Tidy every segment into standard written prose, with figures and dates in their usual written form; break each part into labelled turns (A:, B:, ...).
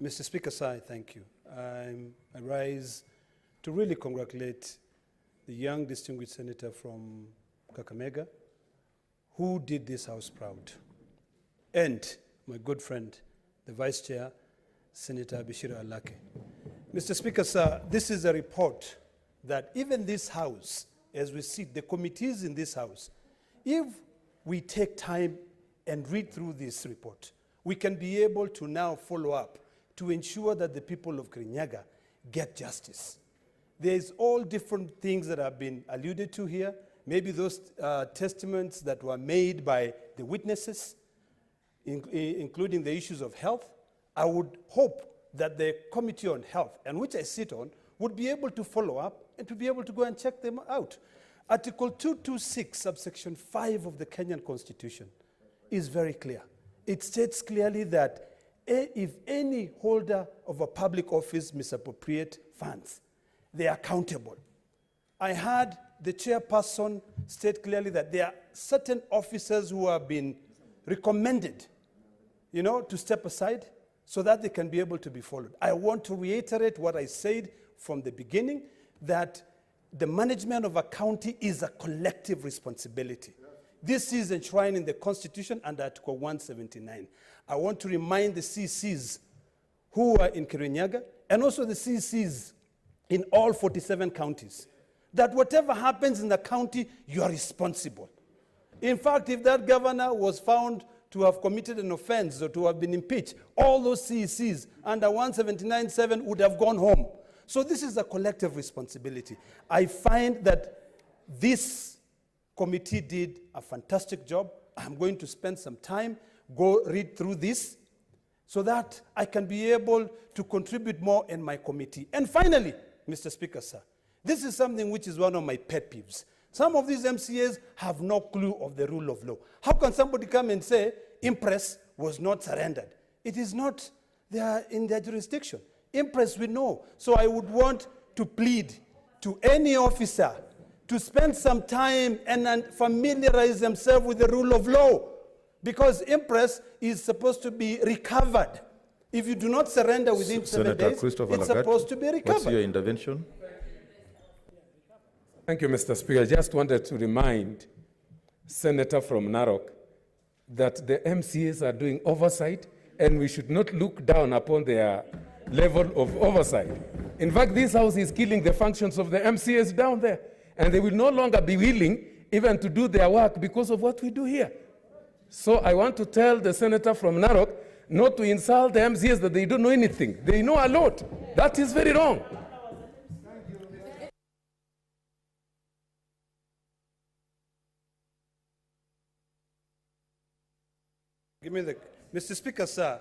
A: Mr. Speaker, sir, I thank you. I rise to really congratulate the young distinguished senator from Kakamega who did this House proud, and my good friend, the Vice Chair, Senator Bishira Alake. Mr. Speaker, sir, this is a report that even this House, as we see the committees in this House, if we take time and read through this report, we can be able to now follow up to ensure that the people of Kirinyaga get justice. There's all different things that have been alluded to here, maybe those testaments that were made by the witnesses, including the issues of health. I would hope that the Committee on Health, and which I sit on, would be able to follow up and to be able to go and check them out. Article 226, subsection 5 of the Kenyan Constitution is very clear. It states clearly that if any holder of a public office misappropriate funds, they are accountable. I heard the chairperson state clearly that there are certain officers who have been recommended, to step aside so that they can be able to be followed. I want to reiterate what I said from the beginning, that the management of a county is a collective responsibility. This is enshrined in the Constitution under Article 179. I want to remind the CCs who are in Kirinyaga and also the CCs in all 47 counties that whatever happens in the county, you are responsible. In fact, if that governor was found to have committed an offense or to have been impeached, all those CECs under 179.7 would have gone home. So this is a collective responsibility. I find that this committee did a fantastic job. I'm going to spend some time, go read through this, so that I can be able to contribute more in my committee. And finally, Mr. Speaker, sir, this is something which is one of my pet peeves. Some of these MCAs have no clue of the rule of law. How can somebody come and say Impress was not surrendered? It is not in their jurisdiction. Impress we know. So I would want to plead to any officer to spend some time and familiarize themselves with the rule of law, because Impress is supposed to be recovered. If you do not surrender within 7 days, it's supposed to be recovered.
B: What's your intervention?
C: Thank you, Mr. Speaker. I just wanted to remind Senator from Narok that the MCAs are doing oversight, and we should not look down upon their level of oversight. In fact, this House is killing the functions of the MCAs down there, and they will no longer be willing even to do their work because of what we do here. So I want to tell the senator from Narok not to insult the MCAs that they don't know anything. They know a lot. That is very wrong.
A: Give me the... Mr. Speaker, sir,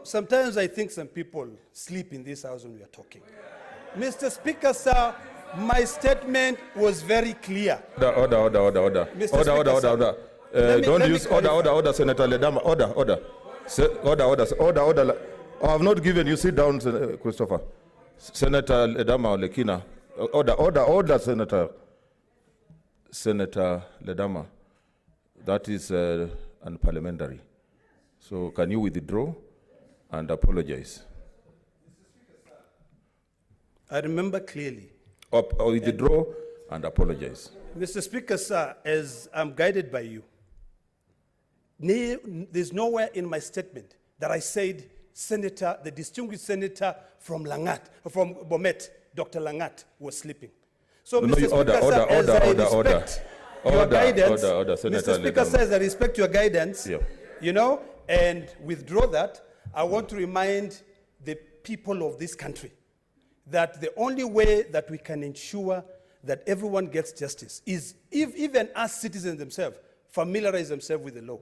A: sometimes I think some people sleep in this House when we are talking. Mr. Speaker, sir, my statement was very clear.
B: Order. Don't use order, Senator Ledama. Order. I have not given you. Sit down, Christopher. Senator Ledama Lekina. Order, Senator Ledama. That is unparliamentary. So can you withdraw and apologize?
A: I remember clearly.
B: Or withdraw and apologize.
A: Mr. Speaker, sir, as I'm guided by you, there's nowhere in my statement that I said Senator, the distinguished senator from Bomet, Dr. Langat, was sleeping. So, Mr. Speaker, sir, as I respect your guidance, Mr. Speaker, sir, as I respect your guidance, and withdraw that, I want to remind the people of this country that the only way that we can ensure that everyone gets justice is if even us citizens themselves familiarize themselves with the law.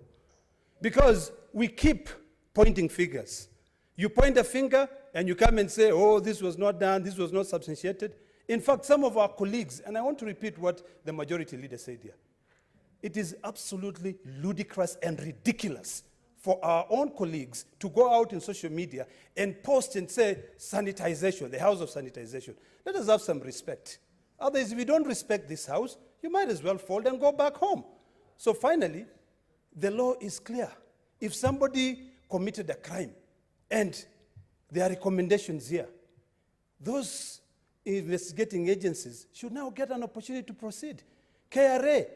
A: Because we keep pointing fingers. You point a finger and you come and say, oh, this was not done, this was not substantiated. In fact, some of our colleagues, and I want to repeat what the majority leader said here, it is absolutely ludicrous and ridiculous for our own colleagues to go out in social media and post and say sanitization, the house of sanitization. Let us have some respect. Otherwise, if you don't respect this house, you might as well fold and go back home. So finally, the law is clear. If somebody committed a crime and There are recommendations here. Those investigating agencies should now get an opportunity to proceed. KRA